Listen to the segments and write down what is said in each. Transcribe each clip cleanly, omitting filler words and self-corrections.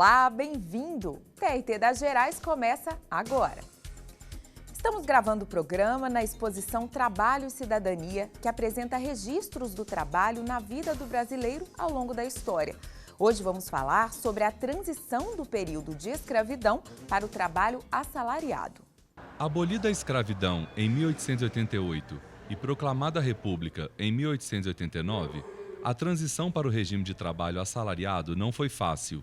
Olá, bem-vindo! TRT das Gerais começa agora. Estamos gravando o programa na exposição Trabalho e Cidadania, que apresenta registros do trabalho na vida do brasileiro ao longo da história. Hoje vamos falar sobre a transição do período de escravidão para o trabalho assalariado. Abolida a escravidão em 1888 e proclamada a República em 1889, a transição para o regime de trabalho assalariado não foi fácil.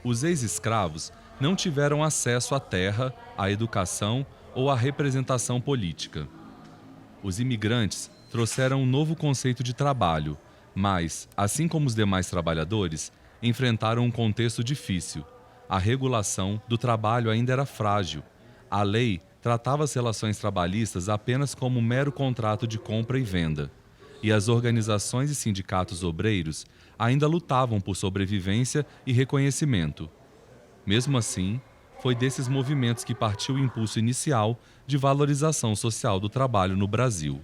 Os ex-escravos não tiveram acesso à terra, à educação ou à representação política. Os imigrantes trouxeram um novo conceito de trabalho, mas, assim como os demais trabalhadores, enfrentaram um contexto difícil. A regulação do trabalho ainda era frágil. A lei tratava as relações trabalhistas apenas como um mero contrato de compra e venda. E as organizações e sindicatos obreiros ainda lutavam por sobrevivência e reconhecimento. Mesmo assim, foi desses movimentos que partiu o impulso inicial de valorização social do trabalho no Brasil.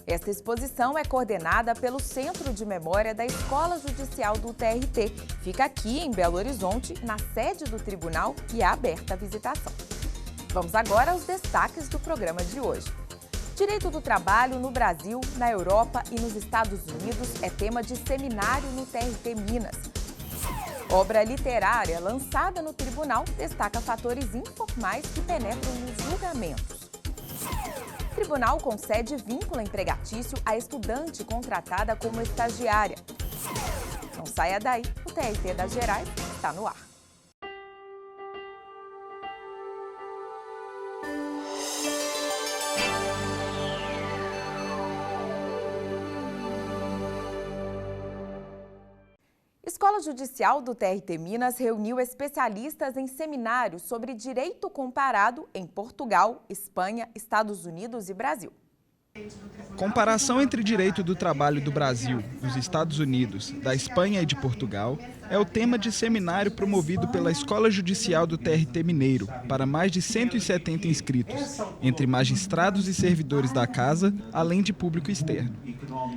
Esta exposição é coordenada pelo Centro de Memória da Escola Judicial do TRT. Fica aqui em Belo Horizonte, na sede do tribunal, e é aberta a visitação. Vamos agora aos destaques do programa de hoje. Direito do trabalho no Brasil, na Europa e nos Estados Unidos é tema de seminário no TRT Minas. Obra literária lançada no tribunal destaca fatores informais que penetram nos julgamentos. Tribunal concede vínculo empregatício a estudante contratada como estagiária. Não saia daí, o TRT das Gerais está no ar. Escola Judicial do TRT Minas reuniu especialistas em seminários sobre direito comparado em Portugal, Espanha, Estados Unidos e Brasil. Comparação entre direito do trabalho do Brasil, dos Estados Unidos, da Espanha e de Portugal é o tema de seminário promovido pela Escola Judicial do TRT Mineiro para mais de 170 inscritos, entre magistrados e servidores da casa, além de público externo.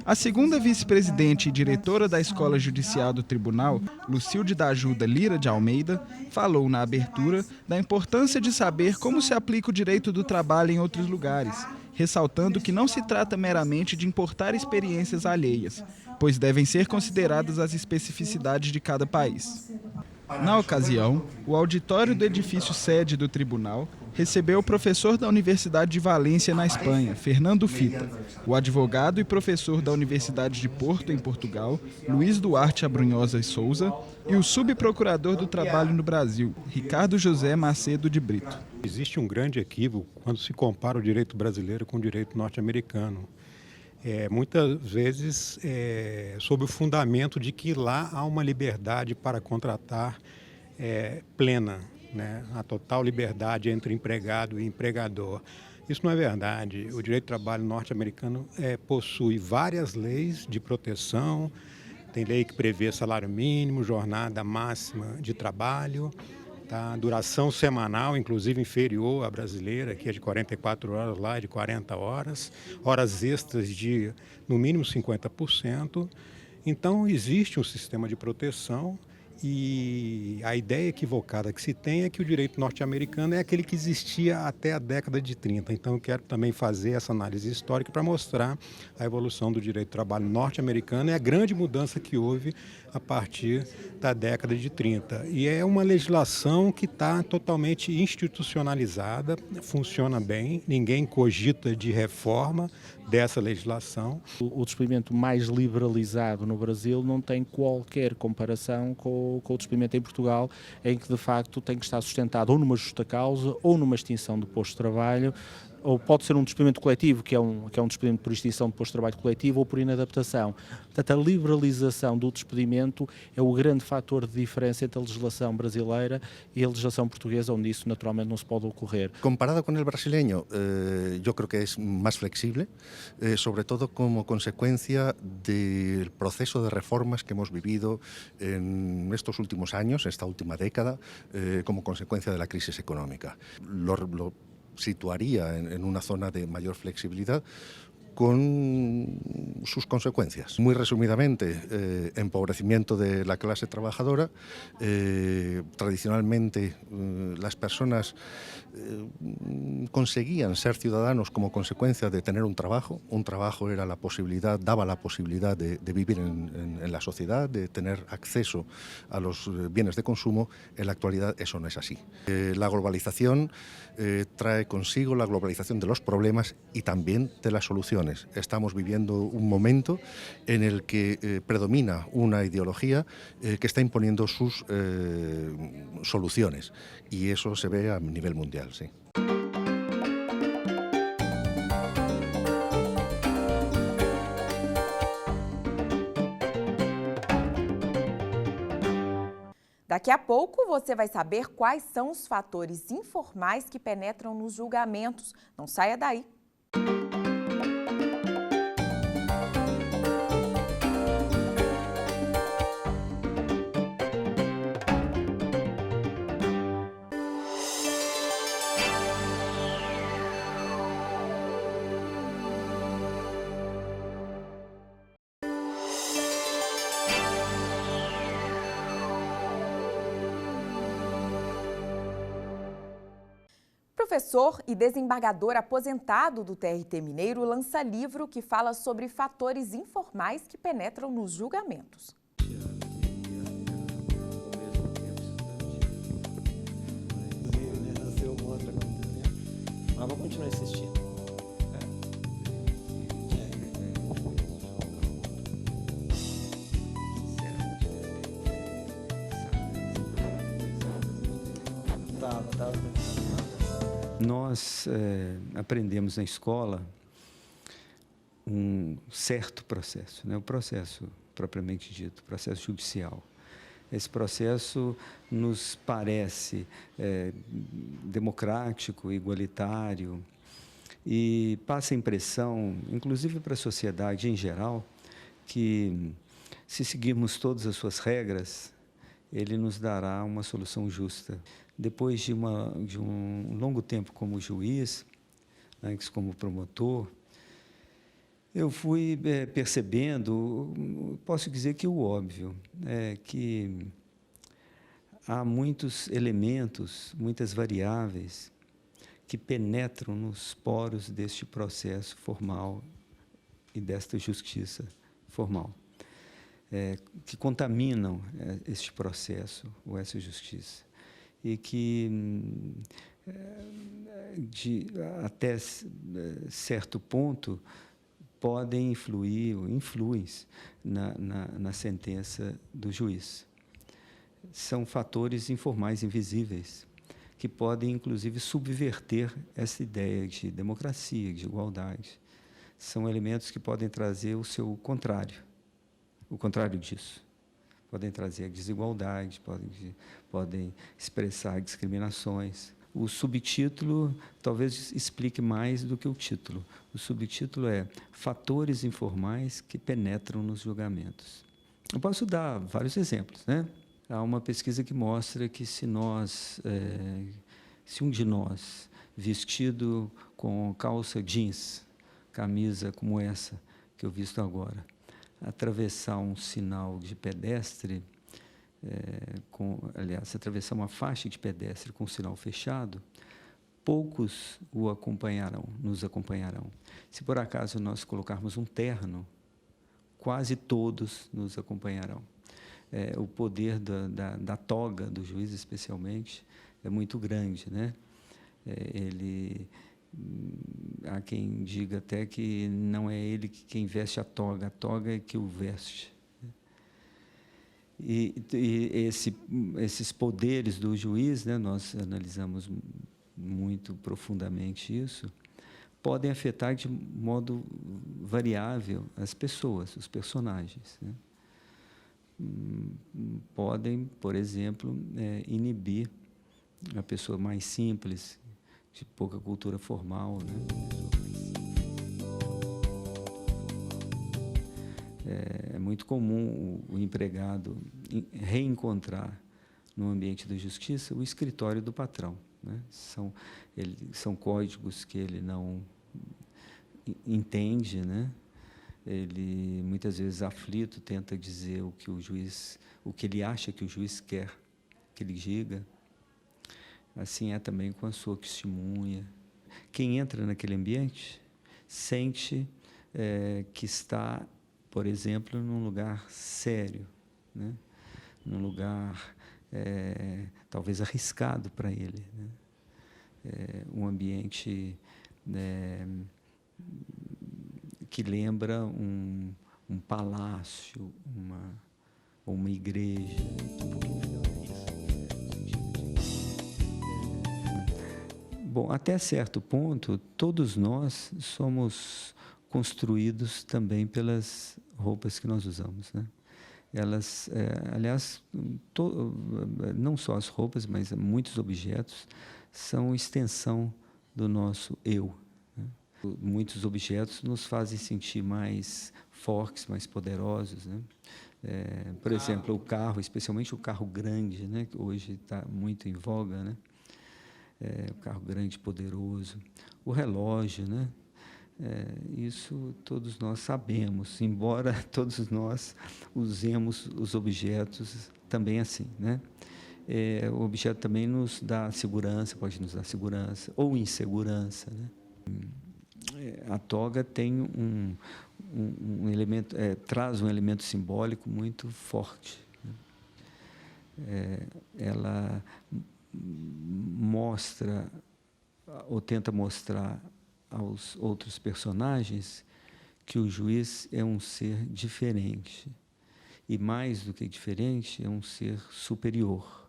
A segunda vice-presidente e diretora da Escola Judicial do Tribunal, Lucilde da Ajuda Lira de Almeida, falou na abertura da importância de saber como se aplica o direito do trabalho em outros lugares, ressaltando que não se trata meramente de importar experiências alheias, pois devem ser consideradas as especificidades de cada país. Na ocasião, o auditório do edifício sede do tribunal recebeu o professor da Universidade de Valência, na Espanha, Fernando Fita, o advogado e professor da Universidade de Porto, em Portugal, Luiz Duarte Abrunhosa e Souza, e o subprocurador do Trabalho no Brasil, Ricardo José Macedo de Brito. Existe um grande equívoco quando se compara o direito brasileiro com o direito norte-americano. Muitas vezes sob o fundamento de que lá há uma liberdade para contratar plena, né? A total liberdade entre empregado e empregador. Isso não é verdade. O direito do trabalho norte-americano possui várias leis de proteção, tem lei que prevê salário mínimo, jornada máxima de trabalho, tá? Duração semanal, inclusive inferior à brasileira, que é de 44 horas, lá é de 40 horas, horas extras de no mínimo 50%. Então existe um sistema de proteção e a ideia equivocada que se tem é que o direito norte-americano é aquele que existia até a década de 30. Então eu quero também fazer essa análise histórica para mostrar a evolução do direito do trabalho norte-americano e a grande mudança que houve a partir da década de 30. E é uma legislação que está totalmente institucionalizada, funciona bem, ninguém cogita de reforma dessa legislação. O despedimento mais liberalizado no Brasil não tem qualquer comparação com o despedimento em Portugal, em que de facto tem que estar sustentado ou numa justa causa ou numa extinção do posto de trabalho, ou pode ser um despedimento coletivo, que é um despedimento por extinção de posto de trabalho coletivo ou por inadaptação. Portanto, a liberalização do despedimento é o grande fator de diferença entre a legislação brasileira e a legislação portuguesa, onde isso naturalmente não se pode ocorrer. Comparado con el brasileño, yo creo que es más flexible, sobre todo como consecuencia del proceso de reformas que hemos vivido en estos últimos años, esta última década, como consecuencia de la crisis económica. Lo situaría en una zona de mayor flexibilidad con sus consecuencias. Muy resumidamente, empobrecimiento de la clase trabajadora. Tradicionalmente, las personas conseguían ser ciudadanos como consecuencia de tener un trabajo. Un trabajo era la posibilidad, daba la posibilidad de vivir en la sociedad, de tener acceso a los bienes de consumo. En la actualidad eso no es así. La globalización trae consigo la globalización de los problemas y también de las soluciones. Estamos viviendo un momento en el que predomina una ideología que está imponiendo sus soluciones, y eso se ve a nivel mundial, sí. Daqui a pouco você vai saber quais são os fatores informais que penetram nos julgamentos. Não saia daí. Professor e desembargador aposentado do TRT Mineiro lança livro que fala sobre fatores informais que penetram nos julgamentos. Mas vou continuar assistindo. Nós aprendemos na escola um certo processo, né? O processo propriamente dito, processo judicial. Esse processo nos parece democrático, igualitário, e passa a impressão, inclusive para a sociedade em geral, que se seguirmos todas as suas regras, ele nos dará uma solução justa. Depois de um longo tempo como juiz, antes como promotor, eu fui percebendo, posso dizer que o óbvio, que há muitos elementos, muitas variáveis que penetram nos poros deste processo formal e desta justiça formal, que contaminam este processo ou essa justiça. E que, até certo ponto, podem influir ou influem na sentença do juiz. São fatores informais, invisíveis, que podem, inclusive, subverter essa ideia de democracia, de igualdade. São elementos que podem trazer o seu contrário, o contrário disso. Podem trazer desigualdade, podem expressar discriminações. O subtítulo talvez explique mais do que o título. O subtítulo é Fatores informais que penetram nos julgamentos. Eu posso dar vários exemplos, né? Há uma pesquisa que mostra que se um de nós, vestido com calça jeans, camisa como essa que eu visto agora, atravessar um sinal de pedestre, atravessar uma faixa de pedestre com o sinal fechado, poucos nos acompanharão. Se por acaso nós colocarmos um terno, quase todos nos acompanharão. O poder da toga do juiz, especialmente, é muito grande, né? Há quem diga até que não é ele quem veste a toga é que o veste. E esses poderes do juiz, né, nós analisamos muito profundamente isso, podem afetar de modo variável as pessoas, os personagens, né? Podem, por exemplo, inibir a pessoa mais simples, de pouca cultura formal, né? É muito comum o empregado reencontrar no ambiente da justiça o escritório do patrão, né? São códigos que ele não entende, né? Ele muitas vezes aflito tenta dizer o que ele acha que o juiz quer que ele diga. Assim é também com a sua testemunha. Quem entra naquele ambiente sente que está, por exemplo, num lugar sério, né? Num lugar talvez arriscado para ele, né? Um ambiente que lembra um palácio, uma igreja. Bom, até certo ponto, todos nós somos construídos também pelas roupas que nós usamos, né? Elas, aliás, não só as roupas, mas muitos objetos são extensão do nosso eu, né? Muitos objetos nos fazem sentir mais fortes, mais poderosos, né? Por exemplo, o carro, especialmente o carro grande, né? Que hoje está muito em voga, né? O carro grande, poderoso. O relógio, né? Isso todos nós sabemos, embora todos nós usemos os objetos também assim, né? O objeto também nos dá segurança, pode nos dar segurança ou insegurança, né? A toga tem um elemento, traz um elemento simbólico muito forte, né? Ela mostra ou tenta mostrar aos outros personagens que o juiz é um ser diferente e, mais do que diferente, é um ser superior.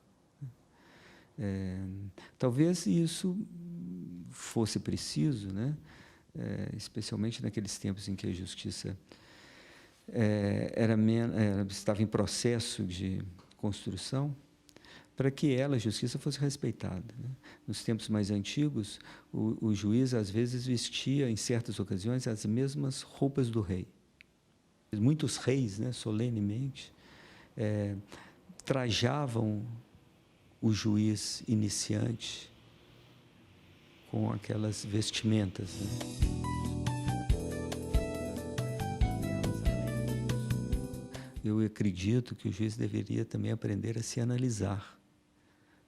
Talvez isso fosse preciso, né? Especialmente naqueles tempos em que a justiça estava em processo de construção, para que a justiça, fosse respeitada, né? Nos tempos mais antigos, o juiz, às vezes, vestia, em certas ocasiões, as mesmas roupas do rei. Muitos reis, né, solenemente, trajavam o juiz iniciante com aquelas vestimentas, né? Eu acredito que o juiz deveria também aprender a se analisar,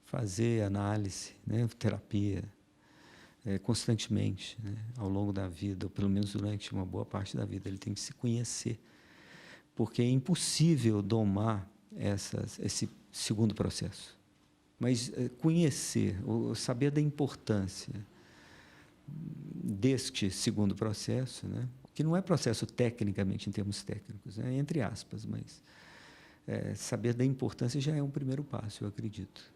fazer análise, né, terapia, constantemente, né, ao longo da vida, ou pelo menos durante uma boa parte da vida. Ele tem que se conhecer, porque é impossível domar esse segundo processo. Mas conhecer, ou saber da importância deste segundo processo, né, que não é processo tecnicamente, em termos técnicos, né, entre aspas, mas saber da importância já é um primeiro passo, eu acredito.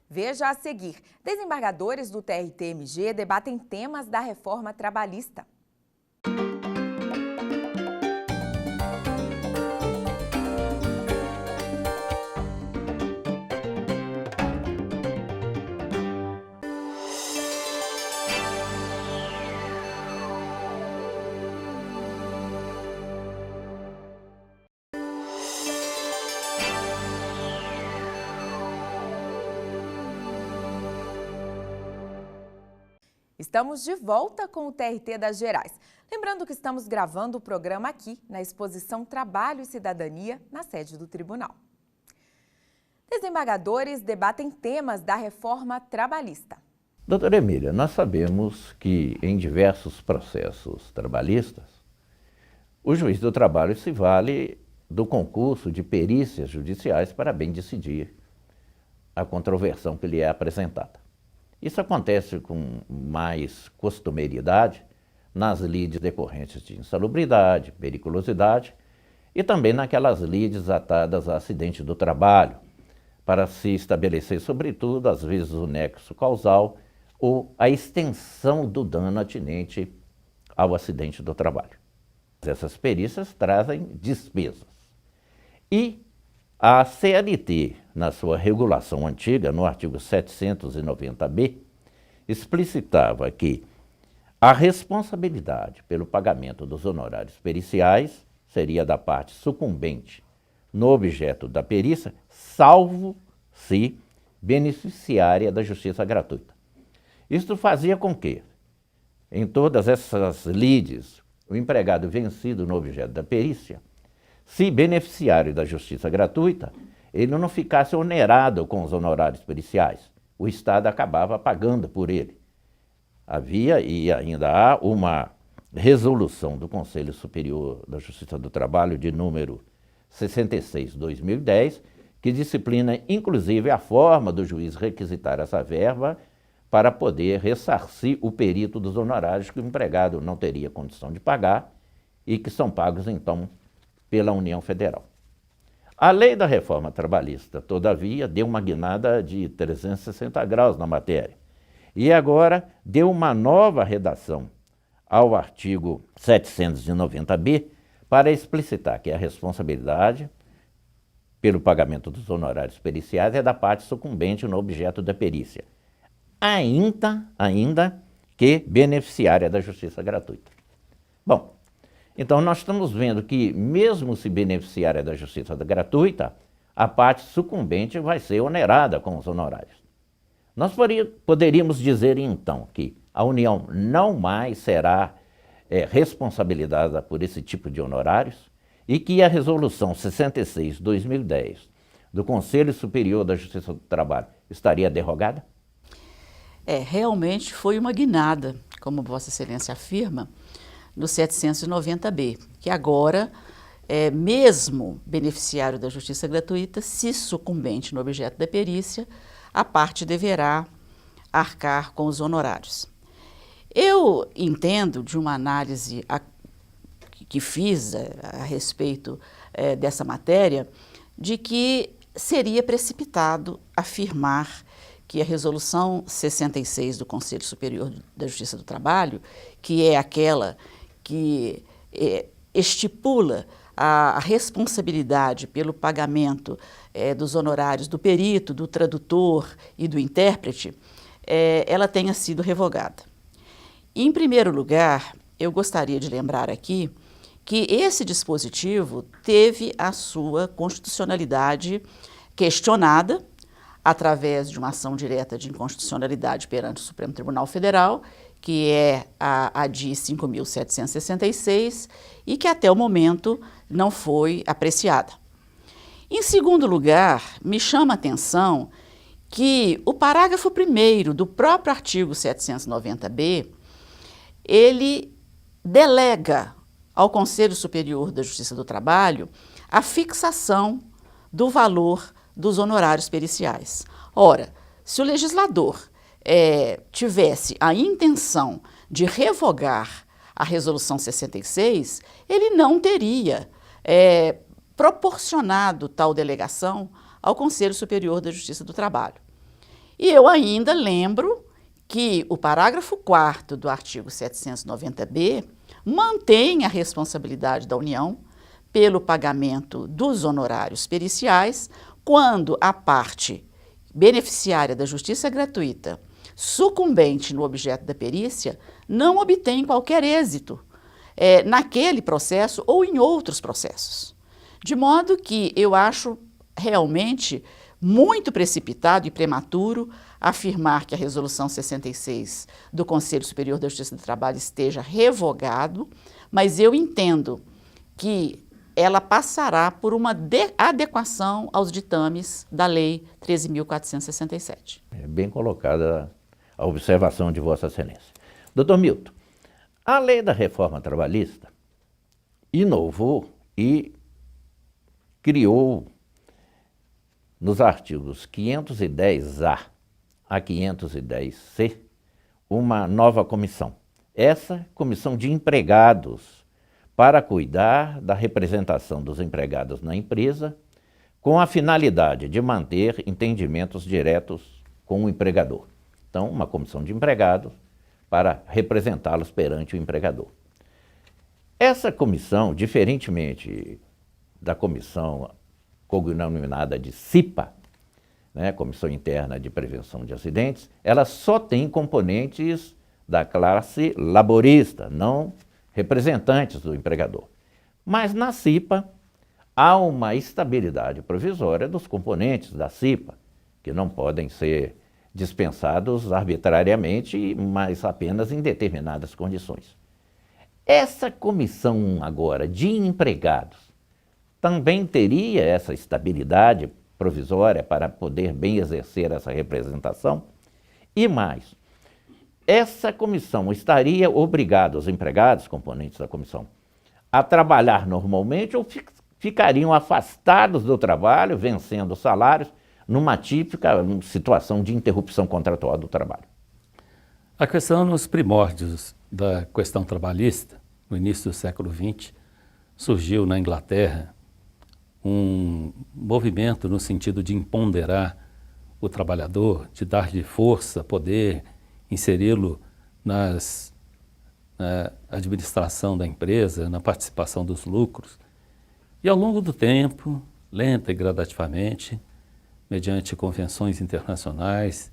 Veja a seguir. Desembargadores do TRT-MG debatem temas da reforma trabalhista. Estamos de volta com o TRT das Gerais. Lembrando que estamos gravando o programa aqui, na exposição Trabalho e Cidadania, na sede do tribunal. Desembargadores debatem temas da reforma trabalhista. Doutora Emília, nós sabemos que em diversos processos trabalhistas, o juiz do trabalho se vale do concurso de perícias judiciais para bem decidir a controversão que lhe é apresentada. Isso acontece com mais costumeiriedade nas lides decorrentes de insalubridade, periculosidade e também naquelas lides atadas a acidente do trabalho, para se estabelecer, sobretudo, às vezes, o nexo causal ou a extensão do dano atinente ao acidente do trabalho. Essas perícias trazem despesas. E a CLT, na sua regulação antiga, no artigo 790-B, explicitava que a responsabilidade pelo pagamento dos honorários periciais seria da parte sucumbente no objeto da perícia, salvo se beneficiária da justiça gratuita. Isto fazia com que, em todas essas lides, o empregado vencido no objeto da perícia, se beneficiário da justiça gratuita, ele não ficasse onerado com os honorários periciais. O Estado acabava pagando por ele. Havia e ainda há uma resolução do Conselho Superior da Justiça do Trabalho de número 66/2010, que disciplina inclusive a forma do juiz requisitar essa verba para poder ressarcir o perito dos honorários que o empregado não teria condição de pagar e que são pagos, então, pela União Federal. A lei da reforma trabalhista, todavia, deu uma guinada de 360 graus na matéria e agora deu uma nova redação ao artigo 790-B para explicitar que a responsabilidade pelo pagamento dos honorários periciais é da parte sucumbente no objeto da perícia, ainda que beneficiária da justiça gratuita. Bom, então nós estamos vendo que, mesmo se beneficiária da justiça gratuita, a parte sucumbente vai ser onerada com os honorários. Nós poderíamos dizer, então, que a União não mais será responsabilizada por esse tipo de honorários e que a Resolução 66/2010 do Conselho Superior da Justiça do Trabalho estaria derrogada? Realmente foi uma guinada, como Vossa Excelência afirma, no 790-B, que agora, mesmo beneficiário da justiça gratuita, se sucumbente no objeto da perícia, a parte deverá arcar com os honorários. Eu entendo, de uma análise que fiz a respeito dessa matéria, de que seria precipitado afirmar que a Resolução 66 do Conselho Superior da Justiça do Trabalho, que é aquela que estipula a responsabilidade pelo pagamento dos honorários do perito, do tradutor e do intérprete, ela tenha sido revogada. Em primeiro lugar, eu gostaria de lembrar aqui que esse dispositivo teve a sua constitucionalidade questionada através de uma ação direta de inconstitucionalidade perante o Supremo Tribunal Federal, que é a DI 5.766 e que até o momento não foi apreciada. Em segundo lugar, me chama a atenção que o parágrafo 1º do próprio artigo 790-B, ele delega ao Conselho Superior da Justiça do Trabalho a fixação do valor dos honorários periciais. Ora, se o legislador tivesse a intenção de revogar a Resolução 66, ele não teria proporcionado tal delegação ao Conselho Superior da Justiça do Trabalho. E eu ainda lembro que o parágrafo 4º do artigo 790-B mantém a responsabilidade da União pelo pagamento dos honorários periciais quando a parte beneficiária da justiça gratuita sucumbente no objeto da perícia não obtém qualquer êxito naquele processo ou em outros processos. De modo que eu acho realmente muito precipitado e prematuro afirmar que a Resolução 66 do Conselho Superior da Justiça do Trabalho esteja revogado, mas eu entendo que ela passará por uma adequação aos ditames da Lei 13.467. É bem colocada a observação de Vossa Excelência. Doutor Milton, a Lei da Reforma Trabalhista inovou e criou nos artigos 510A a 510C uma nova comissão. Essa comissão de empregados para cuidar da representação dos empregados na empresa com a finalidade de manter entendimentos diretos com o empregador. Então, uma comissão de empregados para representá-los perante o empregador. Essa comissão, diferentemente da comissão cognominada de CIPA, Comissão Interna de Prevenção de Acidentes, ela só tem componentes da classe laborista, não representantes do empregador. Mas na CIPA há uma estabilidade provisória dos componentes da CIPA, que não podem ser dispensados arbitrariamente, mas apenas em determinadas condições. Essa comissão agora de empregados também teria essa estabilidade provisória para poder bem exercer essa representação? E mais, essa comissão estaria obrigada, os empregados, componentes da comissão, a trabalhar normalmente ou ficariam afastados do trabalho, vencendo salários, numa típica situação de interrupção contratual do trabalho? A questão nos primórdios da questão trabalhista, no início do século XX, surgiu na Inglaterra um movimento no sentido de empoderar o trabalhador, de dar-lhe força, poder, inseri-lo na administração da empresa, na participação dos lucros. E ao longo do tempo, lenta e gradativamente, mediante convenções internacionais,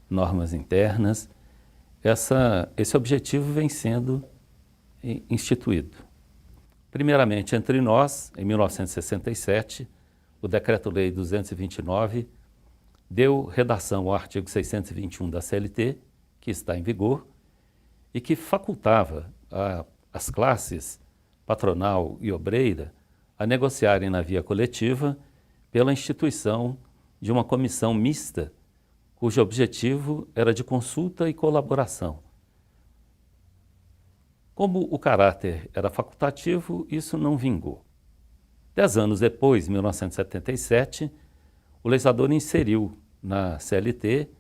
normas internas, esse objetivo vem sendo instituído. Primeiramente, entre nós, em 1967, o Decreto-Lei 229 deu redação ao artigo 621 da CLT, que está em vigor, e que facultava as classes patronal e obreira a negociarem na via coletiva pela instituição de uma comissão mista, cujo objetivo era de consulta e colaboração. Como o caráter era facultativo, isso não vingou. 10 anos depois, em 1977, o legislador inseriu na CLT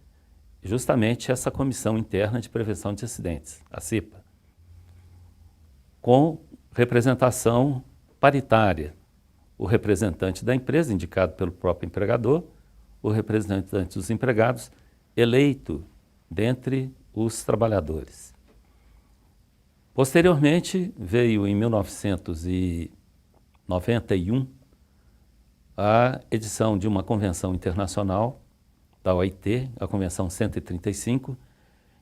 justamente essa Comissão Interna de Prevenção de Acidentes, a CIPA, com representação paritária. O representante da empresa, indicado pelo próprio empregador, o representante dos empregados, eleito dentre os trabalhadores. Posteriormente, veio em 1991 a edição de uma convenção internacional da OIT, a Convenção 135,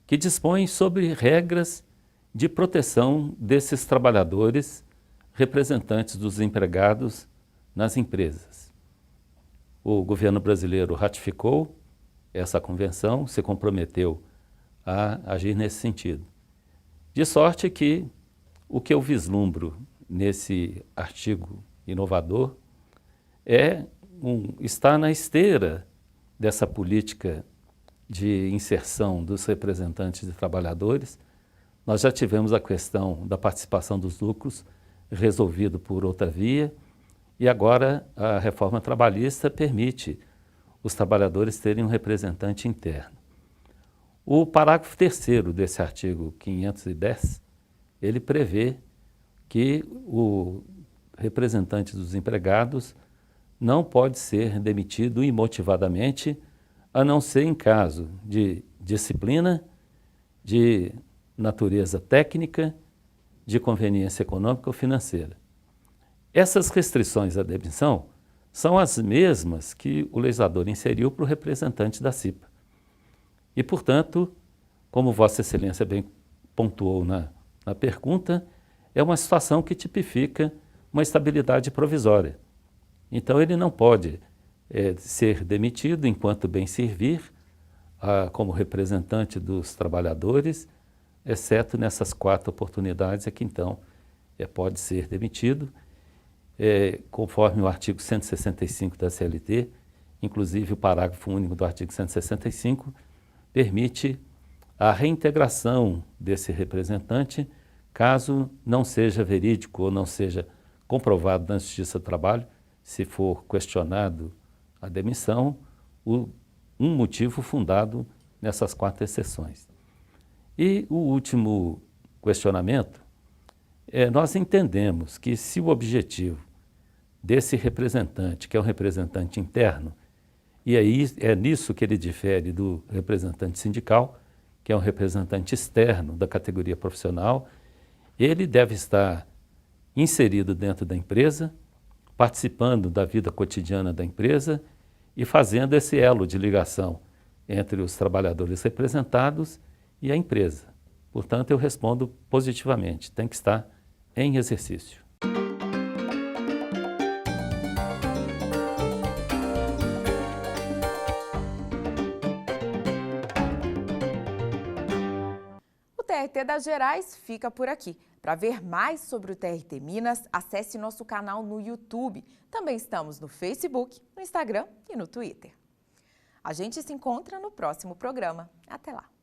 que dispõe sobre regras de proteção desses trabalhadores representantes dos empregados nas empresas. O governo brasileiro ratificou essa convenção, se comprometeu a agir nesse sentido. De sorte que o que eu vislumbro nesse artigo inovador está na esteira dessa política de inserção dos representantes de trabalhadores. Nós já tivemos a questão da participação dos lucros resolvido por outra via, e agora a reforma trabalhista permite os trabalhadores terem um representante interno. O parágrafo 3º desse artigo 510, ele prevê que o representante dos empregados não pode ser demitido imotivadamente, a não ser em caso de disciplina, de natureza técnica, de conveniência econômica ou financeira. Essas restrições à demissão são as mesmas que o legislador inseriu para o representante da CIPA. E, portanto, como Vossa Excelência bem pontuou na pergunta, é uma situação que tipifica uma estabilidade provisória. Então, ele não pode ser demitido enquanto bem servir como representante dos trabalhadores, exceto nessas 4 oportunidades é que, então, pode ser demitido, conforme o artigo 165 da CLT, inclusive o parágrafo único do artigo 165, permite a reintegração desse representante caso não seja verídico ou não seja comprovado na Justiça do Trabalho, se for questionado a demissão, um motivo fundado nessas 4 exceções. E o último questionamento, nós entendemos que se o objetivo desse representante, que é um representante interno, e aí é nisso que ele difere do representante sindical, que é um representante externo da categoria profissional, ele deve estar inserido dentro da empresa, participando da vida cotidiana da empresa e fazendo esse elo de ligação entre os trabalhadores representados e a empresa. Portanto, eu respondo positivamente, tem que estar em exercício. TRT das Gerais fica por aqui. Para ver mais sobre o TRT Minas, acesse nosso canal no YouTube. Também estamos no Facebook, no Instagram e no Twitter. A gente se encontra no próximo programa. Até lá!